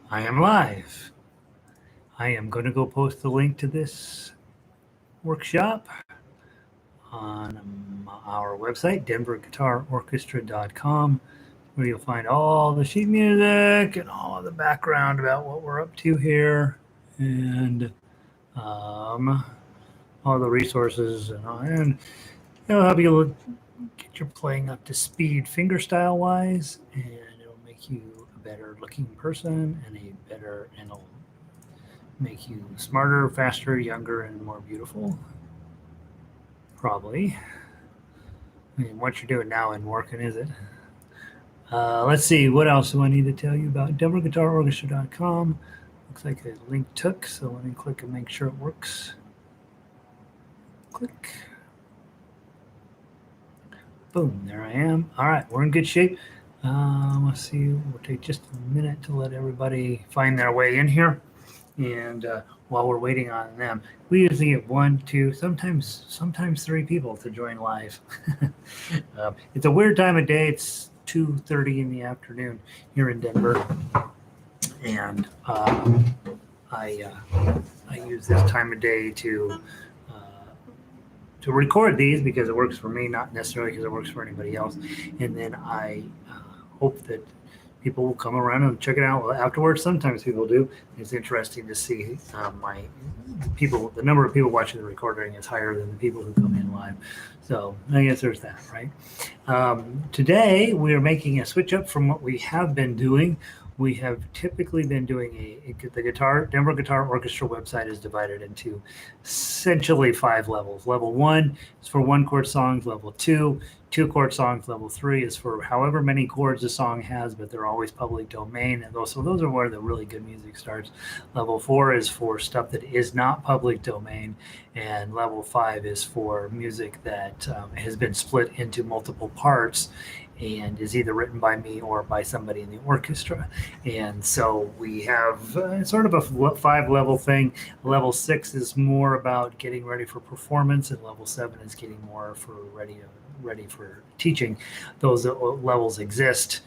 I am live. I am going to go post the link to this workshop on our website, denverguitarorchestra.com, where you'll find all the sheet music and all the background about what we're up to here, and all the resources, and it'll help you get your playing up to speed fingerstyle wise, and it'll make you a better looking person and it'll make you smarter, faster, younger, and more beautiful. Probably. I mean, what you're doing now isn't working, is it? Let's see, what else do I need to tell you about? DenverGuitarOrchestra.com. Looks like a link took, so let me click and make sure it works. Click. Boom, there I am. All right, we're in good shape. Let's see, we'll take just a minute to let everybody find their way in here. And while we're waiting on them, we usually get 1, 2, sometimes 3 people to join live. It's a weird time of day. It's 2:30 in the afternoon here in Denver, and I use this time of day to record these because it works for me, not necessarily because it works for anybody else. And then I hope that people will come around and check it out afterwards. Sometimes people do. It's interesting to see the number of people watching the recording is higher than the people who come in live. So I guess there's that, right? Today we are making a switch up from what we have been doing. We have typically been doing the Denver Guitar Orchestra website is divided into essentially 5 levels. Level 1 is for 1-chord songs. Level 2, 2-chord songs. Level 3 is for however many chords a song has, but they're always public domain. And those are where the really good music starts. Level 4 is for stuff that is not public domain. And level 5 is for music that has been split into multiple parts and is either written by me or by somebody in the orchestra. And so we have sort of a 5-level thing. Level 6 is more about getting ready for performance, and level 7 is getting more for ready for teaching. Those levels exist.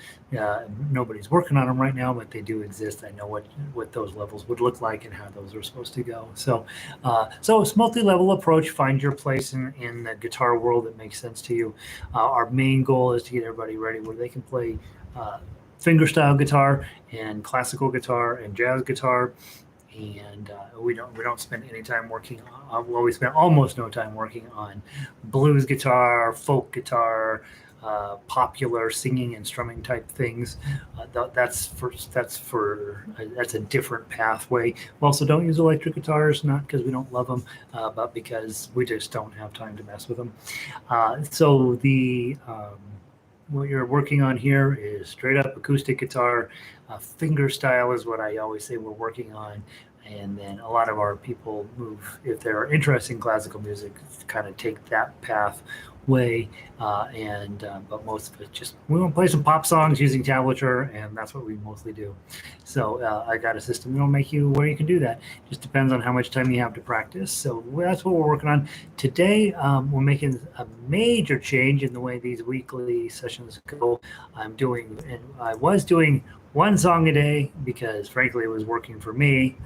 Nobody's working on them right now, but they do exist. I know what those levels would look like and how those are supposed to go. So it's multi-level approach. Find your place in the guitar world that makes sense to you. Our main goal is to get everybody ready where they can play fingerstyle guitar and classical guitar and jazz guitar. And we don't spend any time working on, we spend almost no time working on blues guitar, folk guitar, popular singing and strumming type things. That's a different pathway. We also don't use electric guitars, not because we don't love them, but because we just don't have time to mess with them. So what you're working on here is straight up acoustic guitar. Fingerstyle is what I always say we're working on. And then a lot of our people move, if they're interested in classical music, kind of take that pathway. But most of it we want to play some pop songs using tablature, and that's what we mostly do. So I got a system that'll make you where you can do that. Just depends on how much time you have to practice. So that's what we're working on. Today, we're making a major change in the way these weekly sessions go. I was doing 1 song a day because frankly it was working for me,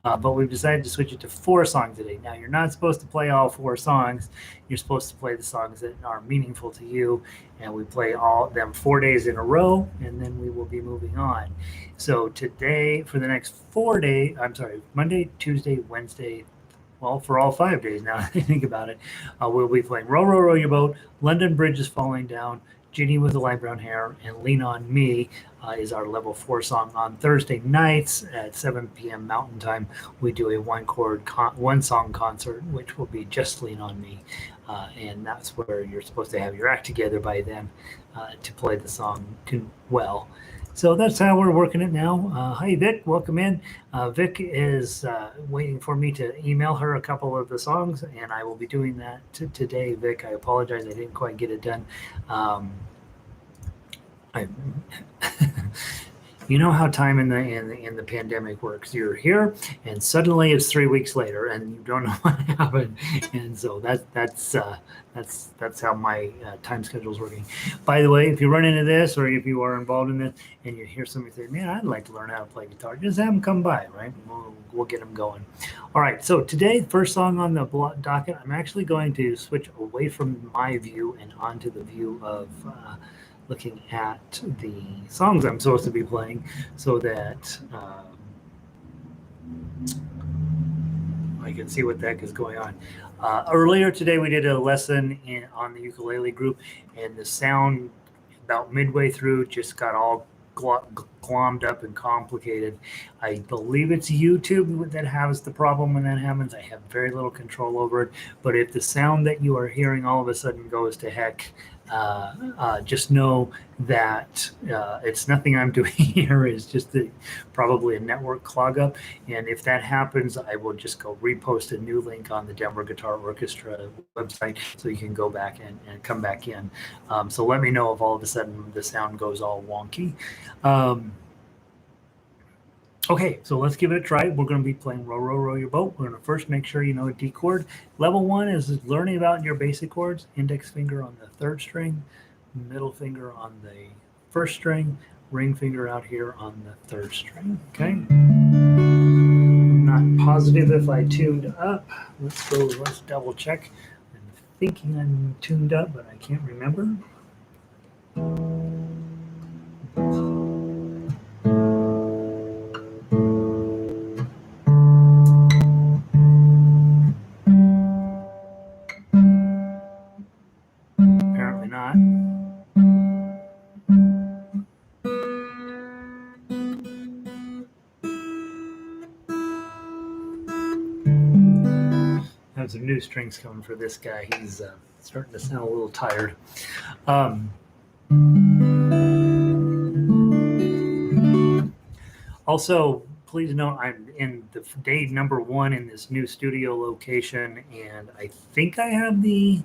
but we've decided to switch it to 4 songs a day. Now you're not supposed to play all 4 songs. You're supposed to play the songs that are meaningful to you, and we play all of them 4 days in a row, and then we will be moving on. So today, for the next 4 days, Monday, Tuesday, Wednesday, well, for all 5 days now that I think about it, we'll be playing Row, Row, Row Your Boat, London Bridge is Falling Down, Jeanie with the Light Brown Hair, and Lean on Me is our level 4 song. On Thursday nights at 7 p.m. Mountain Time, we do a 1-song concert, which will be just Lean on Me. And that's where you're supposed to have your act together by then to play the song well. So that's how we're working it now. Hi, Vic. Welcome in. Vic is waiting for me to email her a couple of the songs, and I will be doing that today. Vic, I apologize. I didn't quite get it done. You know how time in the pandemic works. You're here, and suddenly it's 3 weeks later, and you don't know what happened. And so that's how my time schedule is working. By the way, if you run into this, or if you are involved in this, and you hear somebody say, "Man, I'd like to learn how to play guitar," just have them come by, right? We'll get them going. All right. So today, first song on the docket, I'm actually going to switch away from my view and onto the view of. Looking at the songs I'm supposed to be playing so that I can see what the heck is going on. Earlier today, we did a lesson on the ukulele group, and the sound about midway through just got all glommed up and complicated. I believe it's YouTube that has the problem when that happens. I have very little control over it, but if the sound that you are hearing all of a sudden goes to heck, just know that it's nothing I'm doing here. It's just probably a network clog up. And if that happens, I will just go repost a new link on the Denver Guitar Orchestra website so you can go back and come back in. So let me know if all of a sudden the sound goes all wonky. Okay, so let's give it a try. We're going to be playing Row, Row, Row Your Boat. We're going to first make sure you know a D chord. Level 1 is learning about your basic chords. Index finger on the 3rd string, middle finger on the 1st string, ring finger out here on the 3rd string. Okay. I'm not positive if I tuned up. Let's double check. I'm thinking I'm tuned up, but I can't remember. Apparently not. I have some new strings coming for this guy. He's starting to sound a little tired. Also, please note I'm in the day number 1 in this new studio location, and I think I have the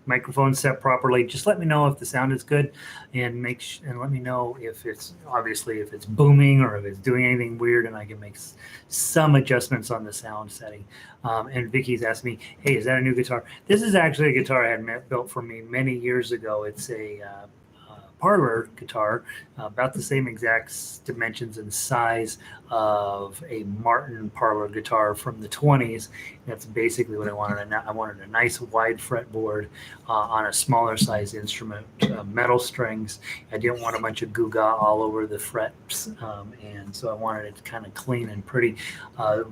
microphone set properly. Just let me know if the sound is good, and let me know if it's booming or if it's doing anything weird, and I can make some adjustments on the sound setting. And Vicky's asked me, "Hey, is that a new guitar?" This is actually a guitar I had built for me many years ago. It's a parlor guitar, about the same exact dimensions and size of a Martin parlor guitar from the 20s. That's basically what I wanted. I wanted a nice wide fretboard on a smaller size instrument, metal strings. I didn't want a bunch of goo-gah all over the frets, and so I wanted it kind of clean and pretty.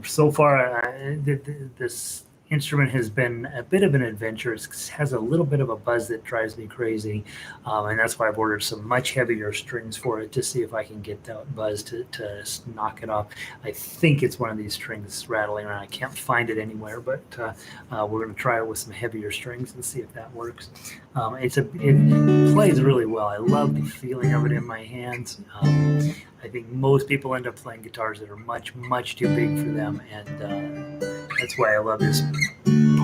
So far, this instrument has been a bit of an adventure. It has a little bit of a buzz that drives me crazy, and that's why I've ordered some much heavier strings for it to see if I can get that buzz to knock it off. I think it's one of these strings rattling around. I can't find it anywhere, but we're going to try it with some heavier strings and see if that works. It plays really well. I love the feeling of it in my hands. I think most people end up playing guitars that are much, much too big for them, and that's why I love this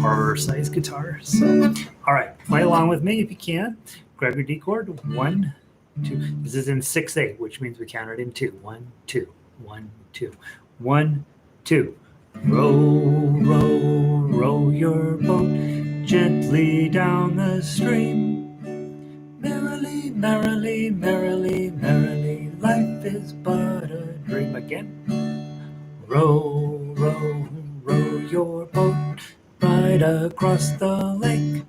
parlor size guitar. So, all right, play along with me if you can. Grab your D chord. 1, 2. This is in 6/8, which means we count it in 2. 1, 2, 1, 2, 1, 2. Row, row, row your boat gently down the stream. Merrily, merrily, merrily, merrily, life is but a dream. Again. Row, row, row your boat right across the lake.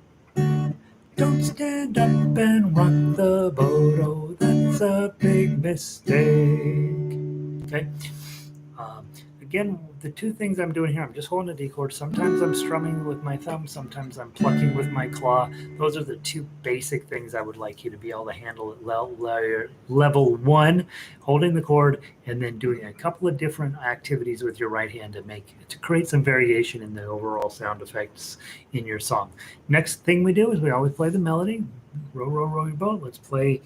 Don't stand up and rock the boat, oh, that's a big mistake. Okay. Again, the two things I'm doing here, I'm just holding a D chord. Sometimes I'm strumming with my thumb. Sometimes I'm plucking with my claw. Those are the two basic things I would like you to be able to handle at level 1, holding the chord, and then doing a couple of different activities with your right hand to create some variation in the overall sound effects in your song. Next thing we do is we always play the melody. Row, row, row your boat. Let's play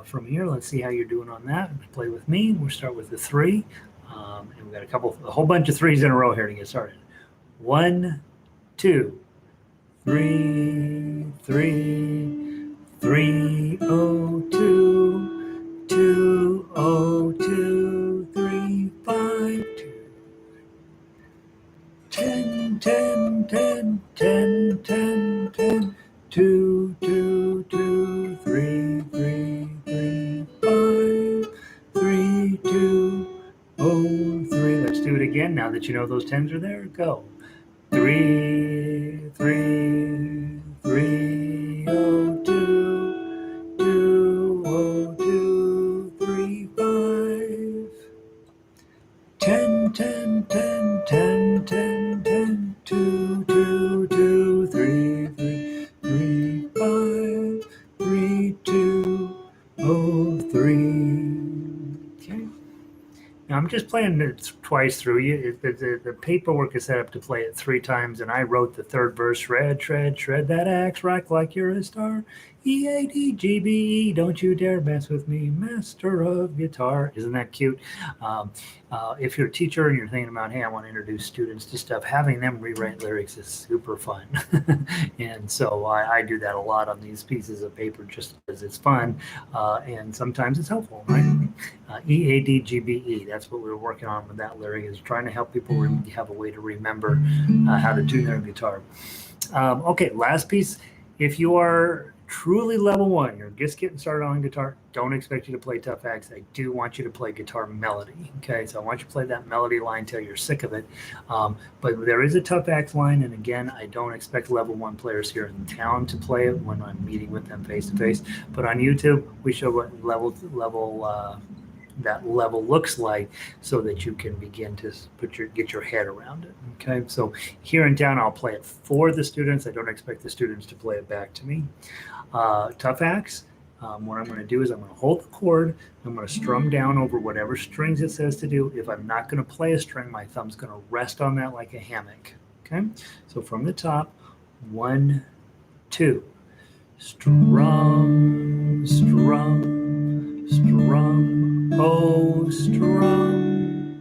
from here. Let's see how you're doing on that. Play with me. We'll start with the 3. And we've got a whole bunch of 3s in a row here to get started. 1, 2, 3, 3, 3, 0, 2, Now that you know those 10s are there, go. 3, 3, 3, oh, 2, 2, oh, 2, 3, 5. 10, 10, 10, 10, 10, 10, 2, 2, 2, 3, 3, 3, 5, 3, 2, oh, 3. Okay. Now I'm just playing it twice through. The paperwork is set up to play it 3 times, and I wrote the third verse. Shred, shred, shred that axe, rock like you're a star. EADGBE, don't you dare mess with me, master of guitar. Isn't that cute? Um, if you're a teacher and you're thinking about, hey, I want to introduce students to stuff, having them rewrite lyrics is super fun. And so I do that a lot on these pieces of paper just because it's fun, and sometimes it's helpful, right? EADGBE, that's what we're working on with that lyric, is trying to help people have a way to remember how to tune their guitar. Okay, last piece. If you are truly level 1, you're just getting started on guitar, don't expect you to play tough acts. I do want you to play guitar melody. Okay, so I want you to play that melody line till you're sick of it. But there is a tough acts line, and again, I don't expect level 1 players here in town to play it when I'm meeting with them face to face. But on YouTube, we show what that level looks like, so that you can begin to get your head around it. Okay, so here in town, I'll play it for the students. I don't expect the students to play it back to me. Tough acts, what I'm going to do is I'm going to hold the chord. I'm going to strum down over whatever strings it says to do. If I'm not going to play a string, my thumb's going to rest on that like a hammock. Okay, so from the top, 1, 2, strum, strum, strum, oh, strum,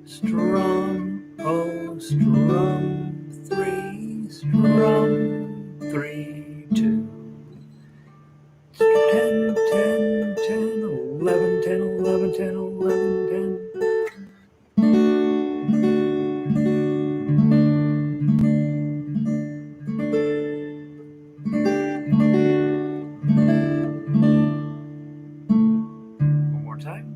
strum, oh, strum, 3, strum, 3, 2. 10, 10, 10, 11, 10, 11, 10, 11, 10. One more time.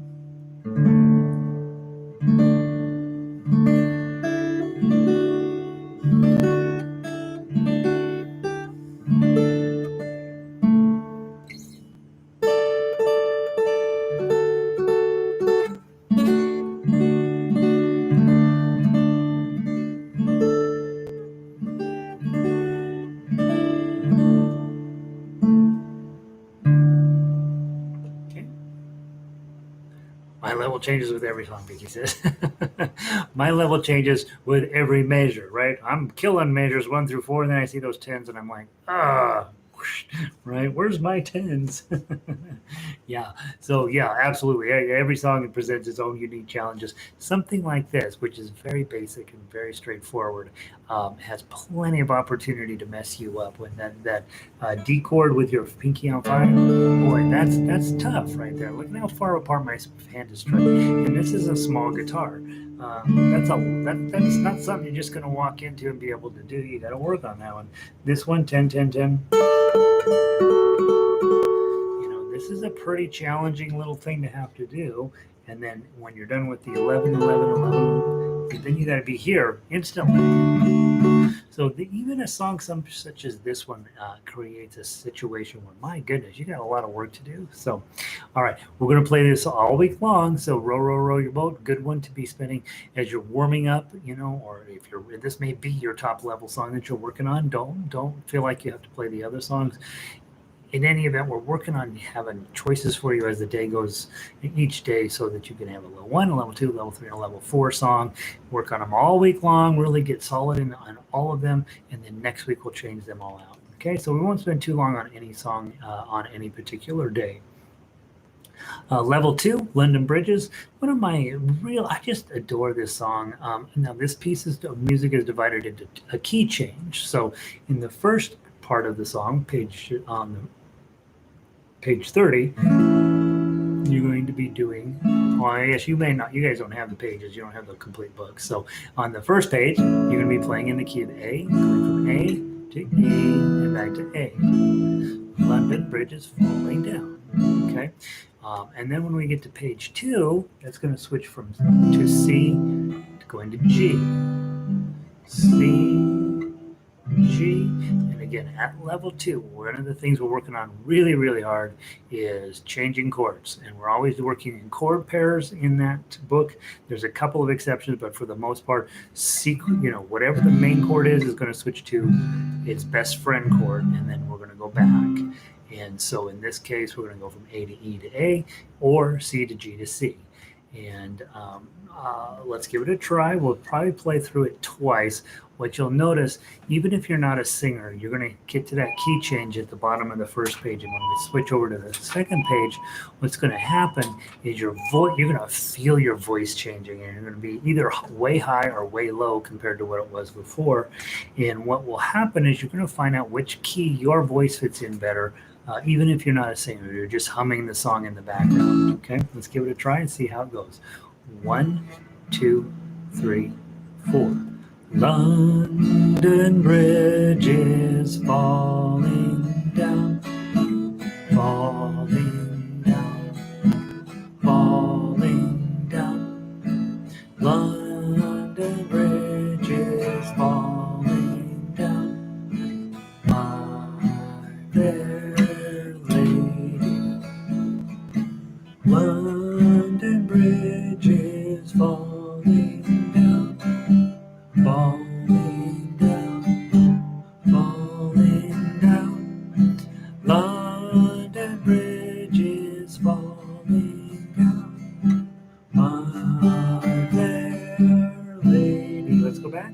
My level changes with every song, Vicky says. My level changes with every measure, right? I'm killing measures 1 through 4, and then I see those 10s, and I'm like, right? Where's my 10s? Yeah. So yeah, absolutely. Every song presents its own unique challenges. Something like this, which is very basic and very straightforward, has plenty of opportunity to mess you up. When that D chord with your pinky on 5, boy, that's tough right there. Look at how far apart my hand is stretched. And this is a small guitar. That's not something you're just going to walk into and be able to do. You got to work on that one. This one, 10, 10, 10. This is a pretty challenging little thing to have to do. And then when you're done with the 11, 11, 11, then you got to be here instantly. So even a song such as this one creates a situation where, my goodness, you got a lot of work to do. So, all right, we're going to play this all week long. So row, row, row your boat. Good one to be spinning as you're warming up, or if this may be your top level song that you're working on. Don't feel like you have to play the other songs. In any event, we're working on having choices for you as the day goes, each day, so that you can have a level 1, a level 2, level 3, and a level 4 song. Work on them all week long, really get solid on all of them, and then next week we'll change them all out. Okay, so we won't spend too long on any song on any particular day. Level 2, London Bridges. One of my I just adore this song. Now this piece of music is divided into a key change. So in the first part of the song, page 30, you're going to be doing, well, I guess you may not, you guys don't have the pages, you don't have the complete book. So on the first page, you're going to be playing in the key of A, going from A to E and back to A. London Bridge is falling down. Okay. And then when we get to page 2, that's going to switch from to C to go into G. C, G, and again at level 2, one of the things we're working on really, really hard is changing chords, and we're always working in chord pairs in that book. There's a couple of exceptions, but for the most part, whatever the main chord is going to switch to its best friend chord, and then we're going to go back. And so in this case, we're going to go from A to E to A, or C to G to C. And let's give it a try. We'll probably play through it twice. What you'll notice, even if you're not a singer, you're going to get to that key change at the bottom of the first page. And when we switch over to the second page, what's going to happen is your voice, you're going to feel your voice changing, and you're going to be either way high or way low compared to what it was before. And what will happen is you're going to find out which key your voice fits in better. Even if you're not a singer, you're just humming the song in the background. Okay, let's give it a try and see how it goes. 1, 2, 3, 4. London Bridge is falling down, falling down, falling down. London Bridge is falling down, my fair lady. London Bridge is falling down, falling down, falling down. London Bridge is falling down, my fair lady. Let's go back.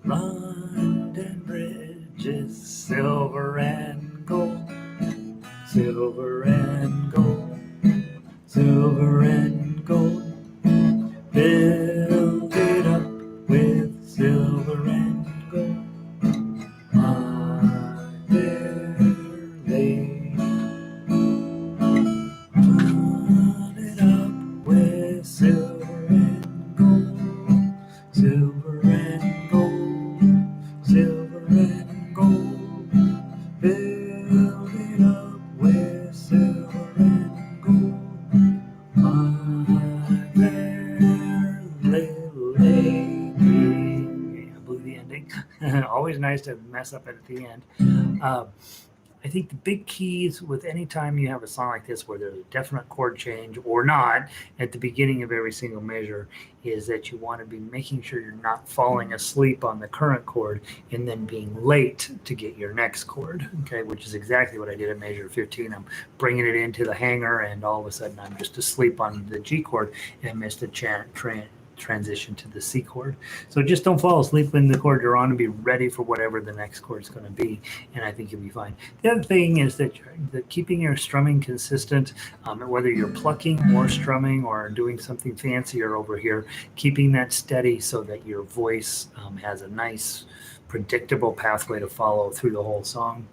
London Bridge is silver and gold, silver and gold, silver and gold. Build it up with silver and gold, my fair lady. Put it up with silver and gold, silver and gold, silver and gold. Build it up with silver and gold, my fair lady. I blew the ending. Always nice to mess up at the end. I think the big keys with any time you have a song like this where there's a definite chord change or not at the beginning of every single measure is that you want to be making sure you're not falling asleep on the current chord and then being late to get your next chord, okay, which is exactly what I did at measure 15. I'm bringing it into the hanger and all of a sudden I'm just asleep on the G chord and missed a transition to the C chord. So just don't fall asleep in the chord you're on and be ready for whatever the next chord is going to be, and I think you'll be fine. The other thing is that keeping your strumming consistent, whether you're plucking or strumming or doing something fancier over here, keeping that steady so that your voice has a nice predictable pathway to follow through the whole song.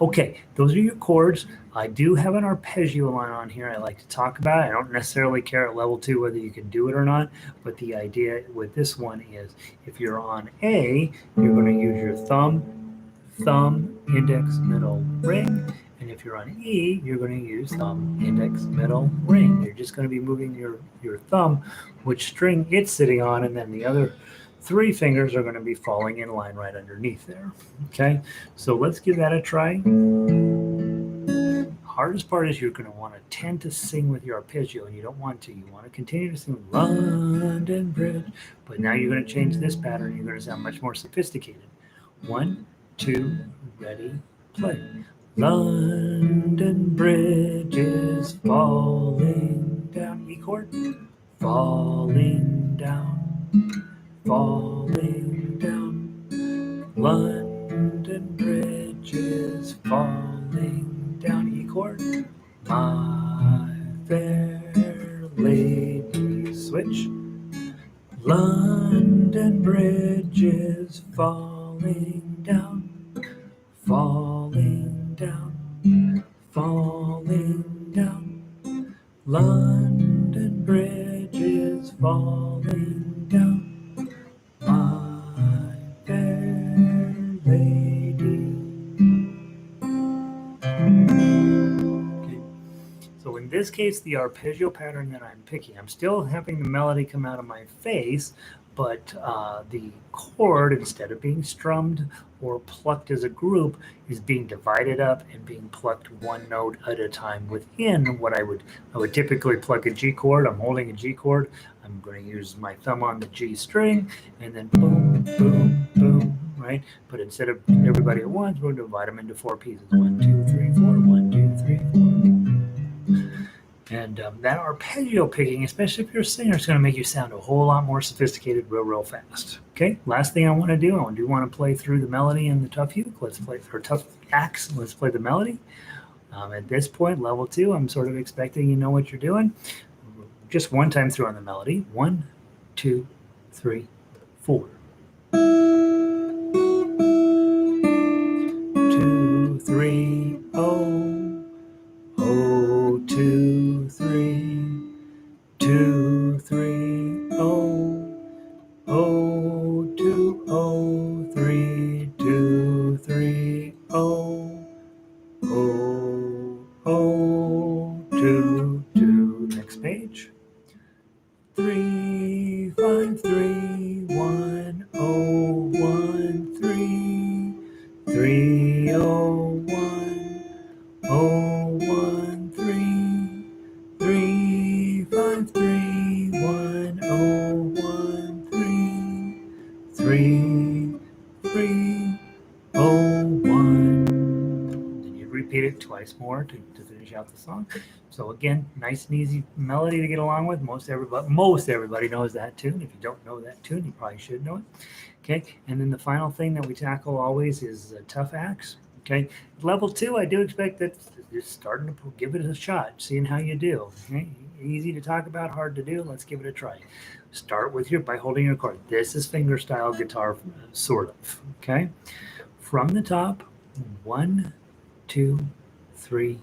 Okay, those are your chords. I do have an arpeggio line on here I like to talk about. I don't necessarily care at level 2 whether you can do it or not, but the idea with this one is if you're on A, you're going to use your thumb, index, middle, ring. And if you're on E, you're going to use thumb, index, middle, ring. You're just going to be moving your thumb, which string it's sitting on, and then the other 3 fingers are going to be falling in line right underneath there. Okay, so let's give that a try. Hardest part is you're going to want to tend to sing with your arpeggio, and you don't want to. You want to continue to sing London Bridge, but now you're going to change this pattern. You're going to sound much more sophisticated. 1, 2, ready, play. London Bridge is falling down. E chord. Falling down, falling down. London Bridge is falling down. E chord. My fair lady. Switch. London Bridge is falling down, falling down, falling down. London Bridge is falling down, my fair lady. Okay. in this case, the arpeggio pattern that I'm picking, I'm still having the melody come out of my face, but the chord, instead of being strummed or plucked as a group, is being divided up and being plucked one note at a time within what I would typically pluck a G chord. I'm holding a G chord. I'm going to use my thumb on the G string, and then boom, boom, boom, right? But instead of everybody at once, we're going to divide them into 4 pieces. 1, 2, 3, 4. 1, 2, 3, 4. And that arpeggio picking, especially if you're a singer, is going to make you sound a whole lot more sophisticated real fast. Okay, last thing I want to do, I do want to play through the melody and the tough uke. Let's play, or tough axe. Let's play the melody. At this point, level 2, I'm sort of expecting you know what you're doing. Just one time through on the melody. 1, 2, 3, 4. 2, 3, oh, oh, 2, 3, 2, 3, oh, oh, 2, oh, 3, 2, 3, oh, oh, oh, 2, 2. Next page. 3, 5, 3, 1, oh, 1, 3, 3, oh, 1, oh, 1, 3, 3, 5, 3, 1, oh, 1, 3, 3, 3, oh, 1. Then you repeat it twice more to finish out the song. So again, nice and easy melody to get along with. Most everybody knows that tune. If you don't know that tune, you probably should know it. Okay, and then the final thing that we tackle always is a tough axe. Okay, level 2, I do expect that you're starting to give it a shot, seeing how you do. Okay, easy to talk about, hard to do. Let's give it a try. Start with by holding your chord. This is fingerstyle guitar, sort of. Okay, from the top, 1, 2, 3,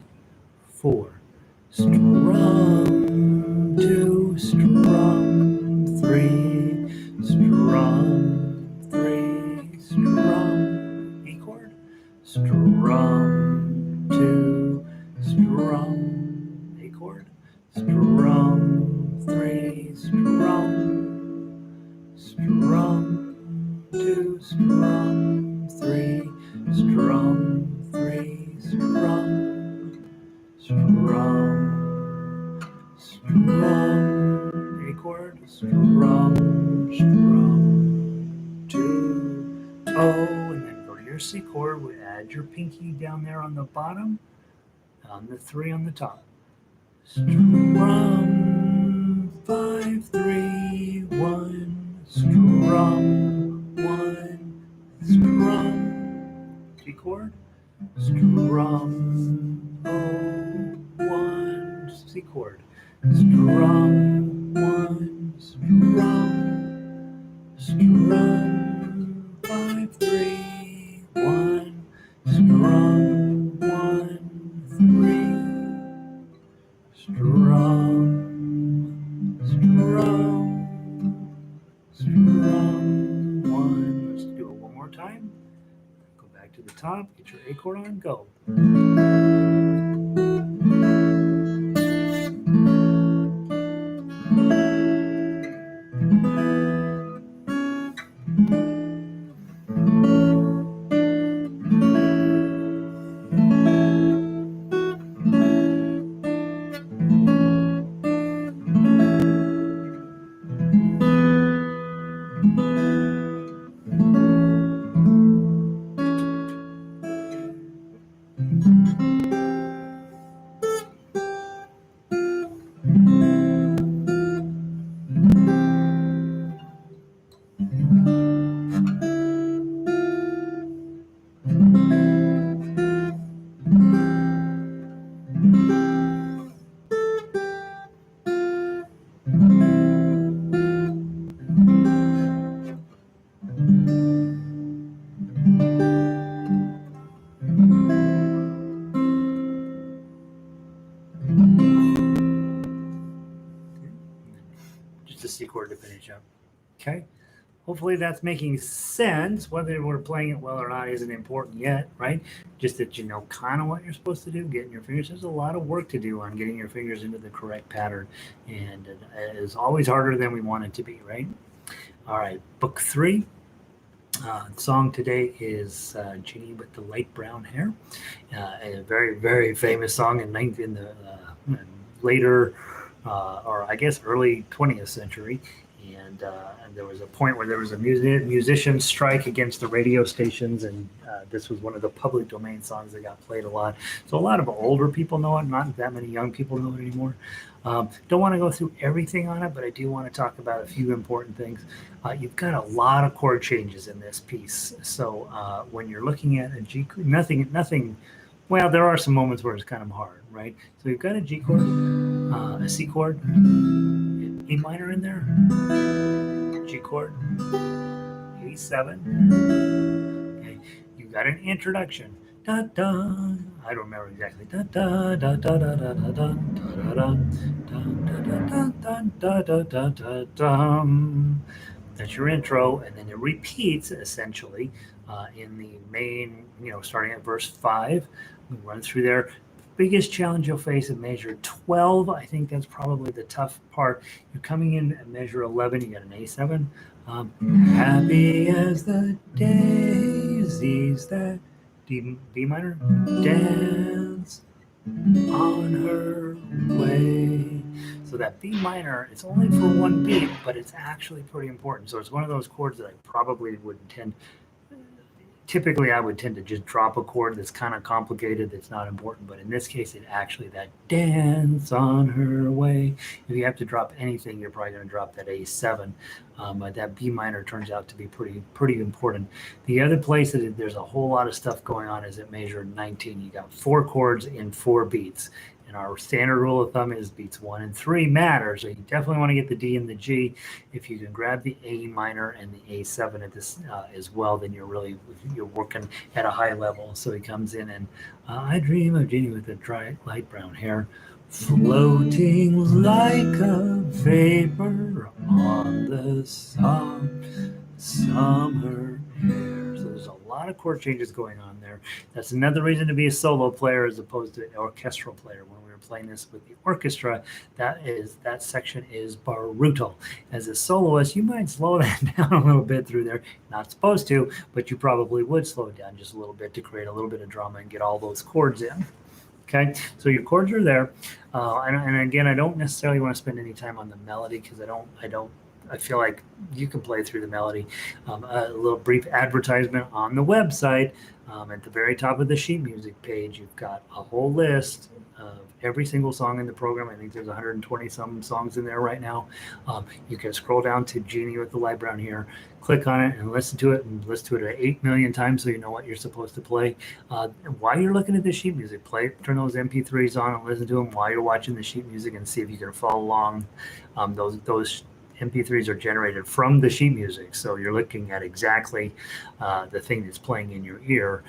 4. Strum 2, strum 3, strum 3, strum. E chord. Strum 2, strum. A chord. Strum 3, strum. Strum 2, strum 3, strum 3, strum. Strum, strum, A chord, strum, strum, 2, oh, and then go to your C chord. We add your pinky down there on the bottom, on the 3 on the top. Strum, 5, 3, 1, strum, 1, strum, G chord, strum, oh, 1, C chord, strum, 1, strum, 5, 3, 1, strum, 1, 3, strum, strum, 1. Let's do it one more time. Go back to the top, get your A chord on, go. Just a C chord to finish up. Okay, Hopefully that's making sense. Whether we're playing it well or not isn't important yet, right? Just that you know kind of what you're supposed to do, getting your fingers. There's a lot of work to do on getting your fingers into the correct pattern, and it is always harder than we want it to be, right? All right, book 3. Song today is Jeanie with the Light Brown Hair, a very, very famous song in the later, or I guess early 20th century. And there was a point where there was a musician strike against the radio stations, and this was one of the public domain songs that got played a lot. So a lot of older people know it, not that many young people know it anymore. Don't want to go through everything on it, but I do want to talk about a few important things. You've got a lot of chord changes in this piece. So when you're looking at a G, nothing. Well, there are some moments where it's kind of hard, right? So you've got a G chord, a C chord, E minor in there, G chord, A7. Okay, you got an introduction. Da da. I don't remember exactly. Da da da da da da da da da da da da da da. That's your intro, and then it repeats essentially in the main. Starting at verse 5. We run through there. Biggest challenge you'll face at measure 12. I think that's probably the tough part. You're coming in at measure 11. You got an A7. Happy as the daisies that D minor dance on her way. So that B minor, it's only for one beat, but it's actually pretty important. So it's one of those chords that I probably would typically I would tend to just drop a chord that's kind of complicated, that's not important, but in this case it actually, that dance on her way, if you have to drop anything, you're probably going to drop that A7, but that B minor turns out to be pretty important. The other place that there's a whole lot of stuff going on is at measure 19. You got 4 chords in 4 beats. And our standard rule of thumb is beats 1 and 3 matter. So you definitely want to get the D and the G. If you can grab the A minor and the A7 at this as well, then you're working at a high level. So he comes in and I dream of Jeanie with the dry light brown hair, floating like a vapor on the summer air. So there's a lot of chord changes going on there. That's another reason to be a solo player as opposed to an orchestral player. When we were playing this with the orchestra, that section is brutal. As a soloist, you might slow that down a little bit through there. Not supposed to, but you probably would slow it down just a little bit to create a little bit of drama and get all those chords in. Okay, so your chords are there, and again, I don't necessarily want to spend any time on the melody because I feel like you can play through the melody. A little brief advertisement on the website. At the very top of the sheet music page, you've got a whole list of every single song in the program. I think there's 120 some songs in there right now. You can scroll down to Jeanie with the light brown hair, click on it and listen to it, 8 million times so you know what you're supposed to play. While you're looking at the sheet music, turn those MP3s on and listen to them while you're watching the sheet music and see if you can follow along. Those MP3s are generated from the sheet music, so you're looking at exactly the thing that's playing in your ear.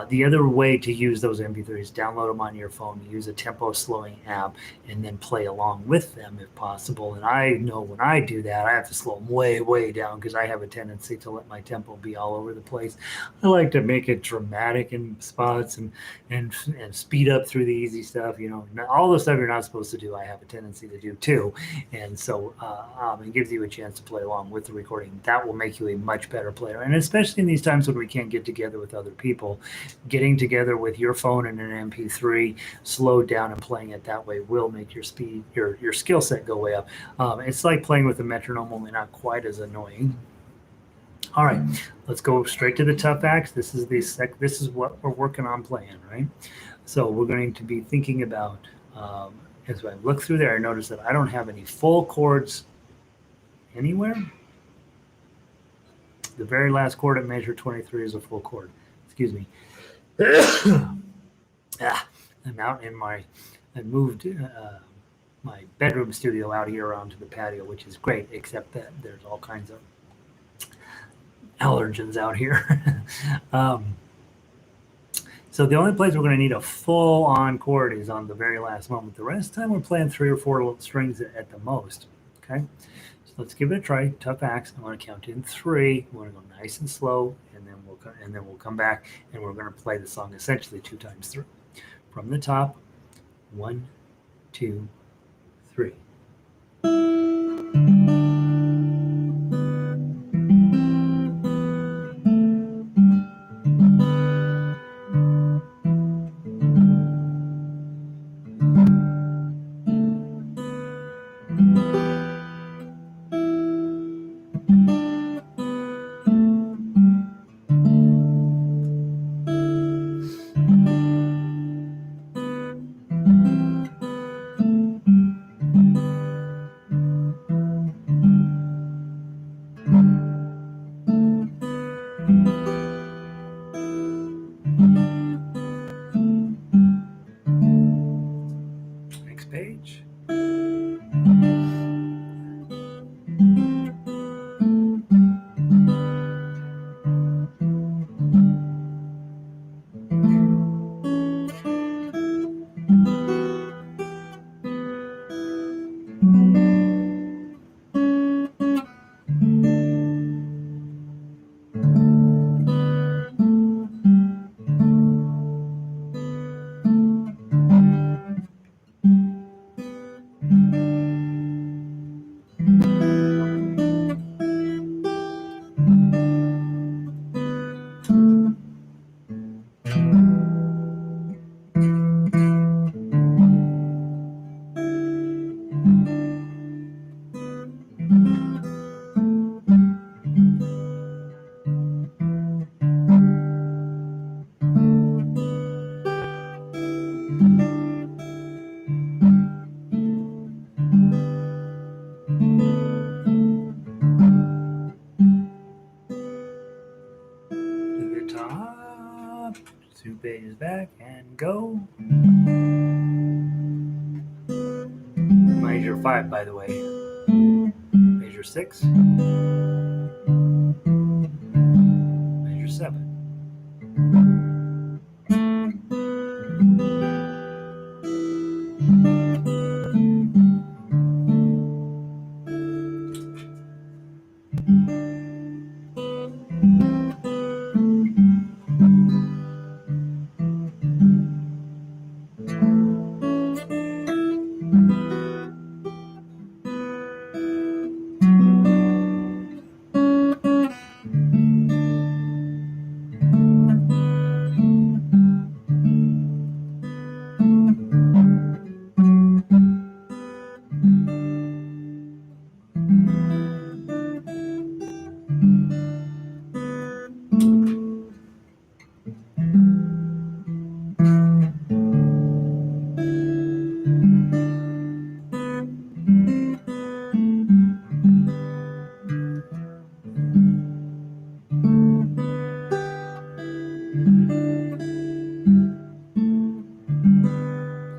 The other way to use those MP3s, download them on your phone, use a tempo slowing app, and then play along with them if possible. And I know when I do that, I have to slow them way, way down because I have a tendency to let my tempo be all over the place. I like to make it dramatic in spots and speed up through the easy stuff. All the stuff you're not supposed to do, I have a tendency to do too. And so it gives you a chance to play along with the recording. That will make you a much better player. And especially in these times when we can't get together with other people, getting together with your phone and an MP3 slowed down and playing it that way will make your skill set go way up. It's like playing with a metronome, only not quite as annoying. All right, let's go straight to the tough acts. This is what we're working on playing, right? So we're going to be thinking about, as I look through there, I notice that I don't have any full chords anywhere. The very last chord at measure 23 is a full chord. Excuse me. I'm out in I moved my bedroom studio out here onto the patio, which is great, except that there's all kinds of allergens out here. So the only place we're going to need a full-on chord is on the very last moment. The rest of the time we're playing 3 or 4 strings at the most. Okay. So let's give it a try. Tough axe. I want to count in 3. We want to go nice and slow, and then we'll come back, and we're going to play the song essentially 2 times through. From the top, 1, 2, 3. Next page. To the top, 2 pages back, and go. Measure 5, by the way. Measure 6. Measure 7.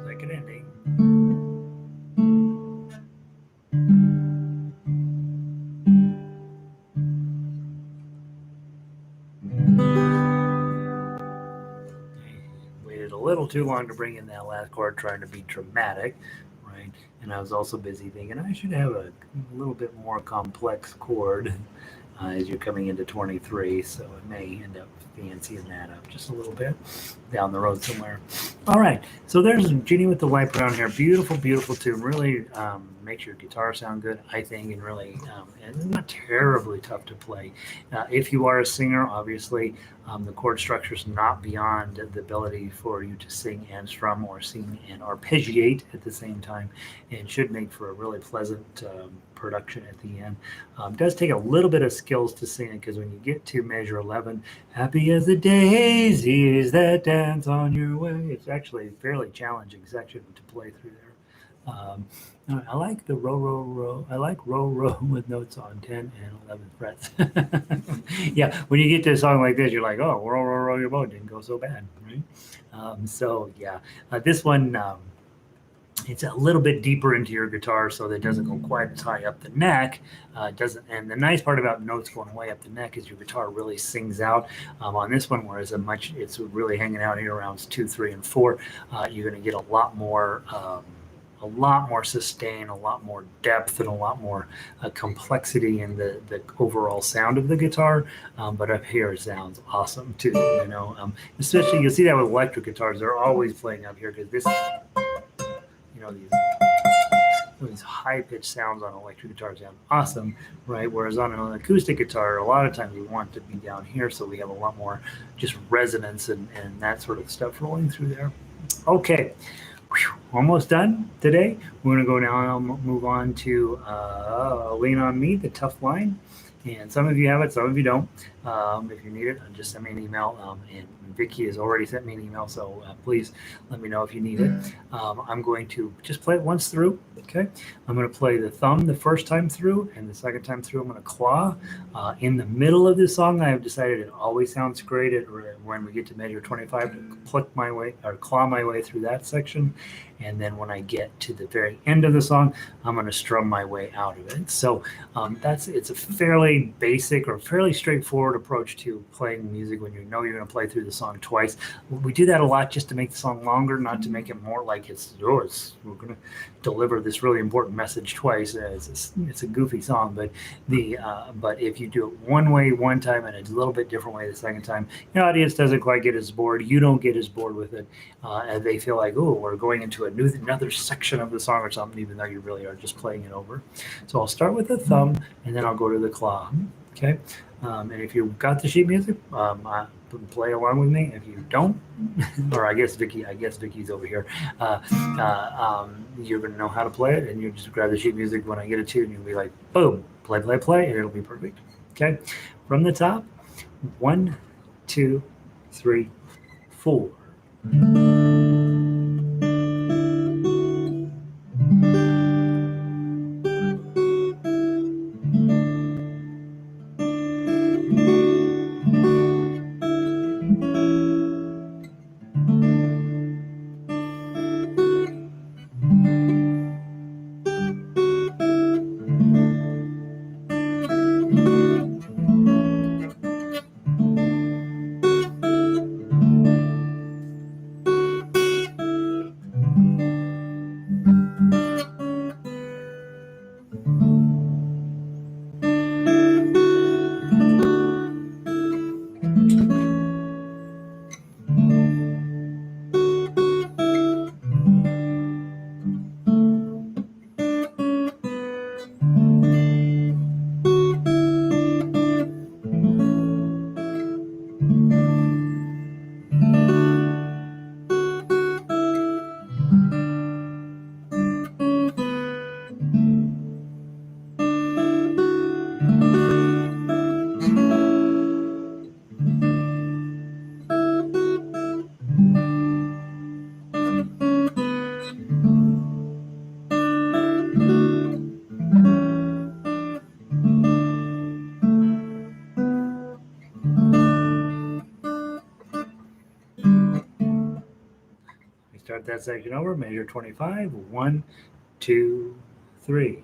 Second ending. Waited a little too long to bring in that last chord, trying to be dramatic, right? And I was also busy thinking I should have a little bit more complex chord as you're coming into 23, so it may end up fancying that up just a little bit down the road somewhere. All right, so there's Jeanie with the White Brown Hair. Beautiful, beautiful tune. Really makes your guitar sound good, I think, and really and not terribly tough to play. If you are a singer, obviously, the chord structure is not beyond the ability for you to sing and strum or sing and arpeggiate at the same time, and should make for a really pleasant production at the end. It does take a little bit of skills to sing it, because when you get to measure 11, happy as the daisies that dance on your way, it's actually a fairly challenging section to play through there. I like the row, row, row. I like row, row with notes on 10 and 11 frets. Yeah, when you get to a song like this, you're like, oh, row, row, row your boat. Didn't go so bad, right? So, yeah, this one, it's a little bit deeper into your guitar, so that it doesn't go quite as high up the neck. Doesn't, and the nice part about notes going way up the neck is your guitar really sings out on this one, whereas it's really hanging out here around 2, 3, and 4. You're going to get a lot more a lot more sustain, a lot more depth, and a lot more complexity in the overall sound of the guitar. But up here it sounds awesome too. Especially you'll see that with electric guitars; they're always playing up here because this, these high pitched sounds on electric guitar sound awesome, right? Whereas on an acoustic guitar, a lot of times we want to be down here, so we have a lot more just resonance and that sort of stuff rolling through there. Okay. Almost done today. We're going to go now and move on to Lean on Me, the tough line. And some of you have it, some of you don't. If you need it, just send me an email. And Vicky has already sent me an email, so please let me know if you need it. I'm going to just play it once through, okay? I'm going to play the thumb the first time through, and the second time through I'm going to claw. In the middle of this song, I have decided it always sounds great when we get to measure 25 to click my way or claw my way through that section. And then when I get to the very end of the song, I'm going to strum my way out of it. So it's a fairly basic or fairly straightforward approach to playing music when you know you're going to play through the song twice. We do that a lot just to make the song longer, not to make it more like we're going to deliver this really important message twice. It's a goofy song, but if you do it one way one time and a little bit different way the second time, your audience doesn't quite get as bored. You don't get as bored with it, and they feel like, oh, we're going into another section of the song or something, even though you really are just playing it over. So I'll start with the thumb, and then I'll go to the claw. Okay, and if you've got the sheet music, play along with me. If you don't, or I guess Vicky's over here. You're gonna know how to play it, and you just grab the sheet music when I get it to you, and you'll be like, boom, play, and it'll be perfect. Okay, from the top, 1, 2, 3, 4. Start that section over, measure 25, 1, 2, 3.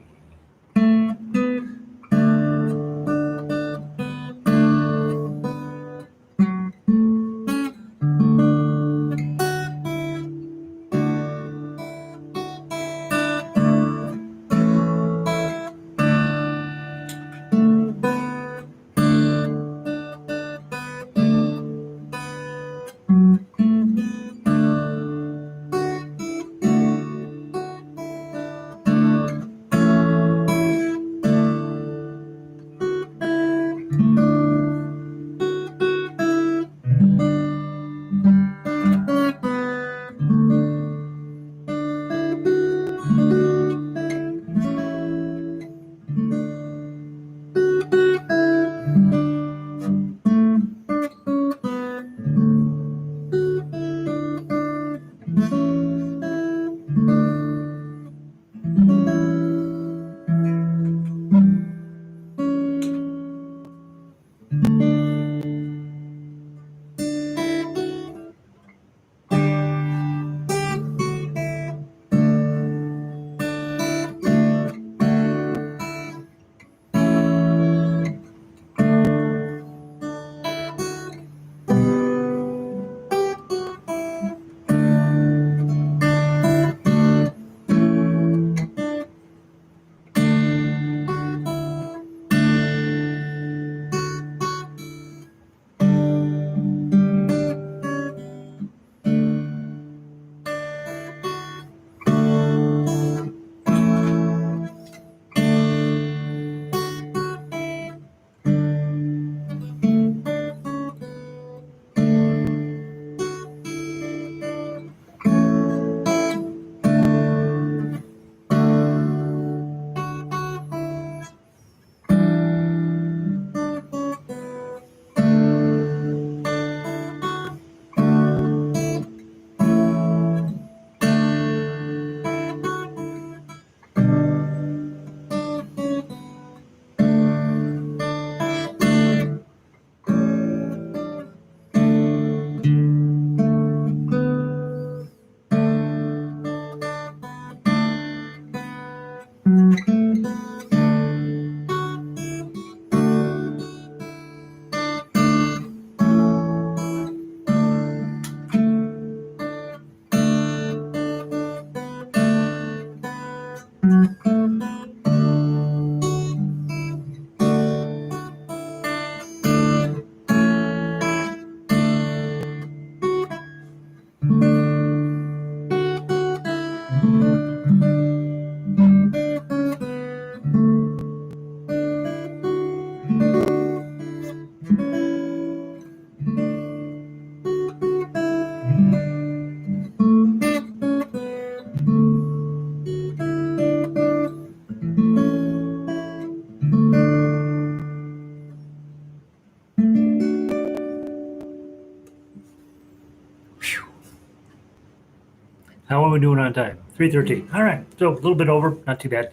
How are we doing on time? 3:13. All right, so a little bit over, not too bad.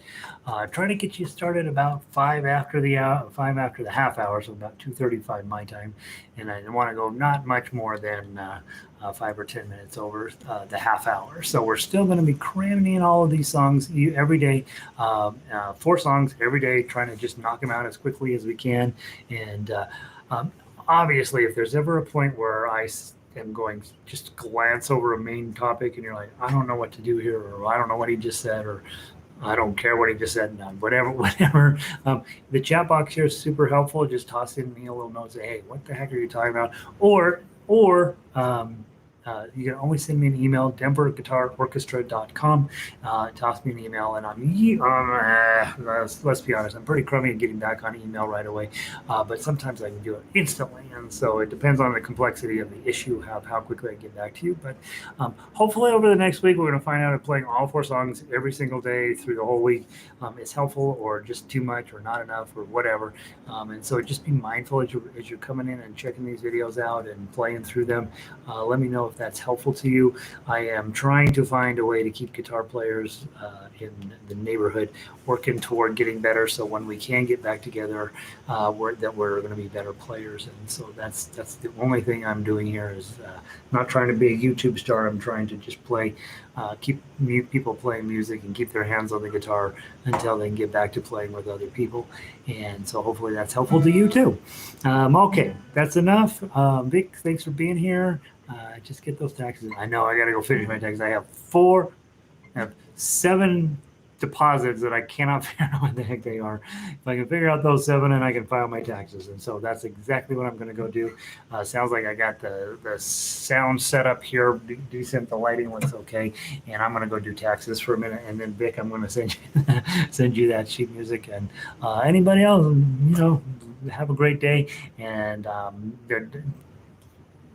Trying to get you started about 5 after the half hour, so about 2:35 my time, and I want to go not much more than 5 or 10 minutes over the half hour. So we're still going to be cramming in all of these songs every day, 4 songs every day, trying to just knock them out as quickly as we can, and um, obviously, if there's ever a point where I am going just glance over a main topic and you're like, I don't know what to do here, or I don't know what he just said, or I don't care what he just said, none, whatever. The chat box here is super helpful. Just toss in me a little note, say, hey, what the heck are you talking about? Or you can always send me an email, denverguitarorchestra.com. Toss me an email, and let's be honest, I'm pretty crummy at getting back on email right away, but sometimes I can do it instantly, and so it depends on the complexity of the issue, how quickly I get back to you. But hopefully over the next week, we're going to find out if playing all 4 songs every single day through the whole week is helpful, or just too much, or not enough, or whatever. And so just be mindful as you're coming in and checking these videos out and playing through them. Let me know if that's helpful to you. I am trying to find a way to keep guitar players in the neighborhood working toward getting better, so when we can get back together, we're going to be better players. And so that's the only thing I'm doing here, is not trying to be a YouTube star. I'm trying to just keep people playing music and keep their hands on the guitar until they can get back to playing with other people. And so hopefully that's helpful to you too. Okay, that's enough. Vic, thanks for being here. Just get those taxes. I know I got to go finish my taxes. I have 7 deposits that I cannot figure out what the heck they are. If I can figure out those 7, and I can file my taxes. And so that's exactly what I'm going to go do. Sounds like I got the sound set up here, decent. The lighting looks okay. And I'm going to go do taxes for a minute. And then Vic, I'm going to send you that sheet music. And anybody else, have a great day. And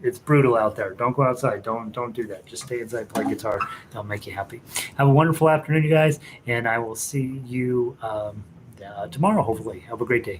it's brutal out there. Don't go outside. Don't do that. Just stay inside, play guitar. That'll make you happy. Have a wonderful afternoon, you guys, and I will see you tomorrow, hopefully. Have a great day.